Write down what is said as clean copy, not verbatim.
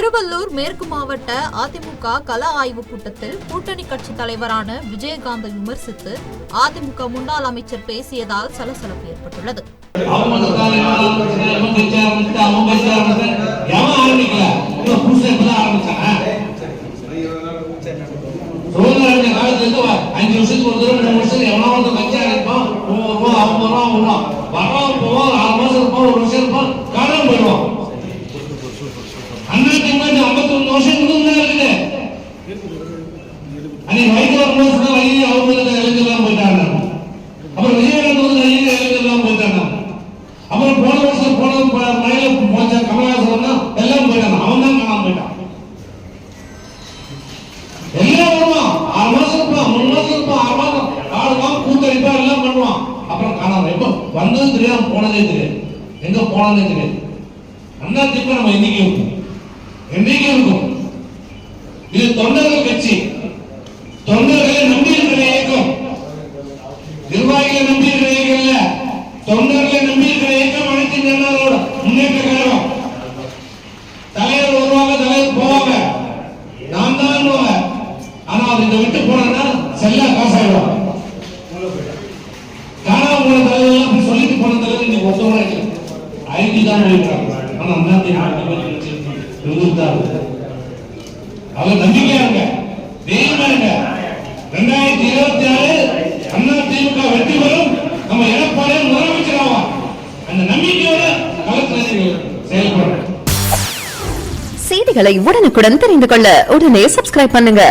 திருவள்ளூர் மேற்கு மாவட்ட அதிமுக கள ஆய்வு கூட்டத்தில் கூட்டணி கட்சி தலைவரான விஜயகாந்தை விமர்சித்து அதிமுக முன்னாள் அமைச்சர் பேசியதால் சலசலப்பு ஏற்பட்டுள்ளது. அப்புறம் போன வருஷம் மழையில கமலஹாசன் எல்லாம் போயிட்டான். அவன் தான் காணாம போயிட்டான். எல்லாம் வருவான், 6 மாசம் இருப்பான், 3 மாசம் இருப்பான், 6 மாசம் ஆடுவான், கூத்தடிப்பா, எல்லாம் பண்ணுவான். அப்புறம் காணாம எப்ப வந்தது தெரியாது, போனதே தெரியாது, எங்க போனதே தெரியாது. அண்ணா திமுக நம்ம என்னைக்கு இருக்கும், என்னைக்கு இருக்கும். இது தொண்டர்கள் கட்சி, தொண்டர்களை நம்பி இருக்கிற இயக்கம், நிர்வாகிகளை நம்பி இருக்கிற இயக்கம் இல்ல, தொண்டர்களை நம்பி இருக்கிற இயக்கம். அனைத்து ஜனங்களோட முன்னேற்ற கழகம். தலைவர் வருவாங்க, தலைவர் போவாங்க, நான் தான். ஆனா அது இந்த விட்டு போனா செல்ல காசாயிடுவாங்க. காணாம போன தலைவர் அப்படி சொல்லிட்டு போன தலைவர் இன்னைக்கு ஒருத்தவங்க ஐடி தான் போயிருக்காங்க. ஆனா அவர் நம்பிக்கையா இருங்க, தைரியமா இருங்க. 2026 அண்ணா திமுக வெற்றி பெறும், நம்ம எடப்பாடி முதலமைச்சர் ஆவார். அந்த நம்பிக்கையோட களத்தில் செயல்படுறோம். செய்திகளை உடனுக்குடன் தெரிந்து கொள்ள உடனே சப்ஸ்கிரைப் பண்ணுங்க.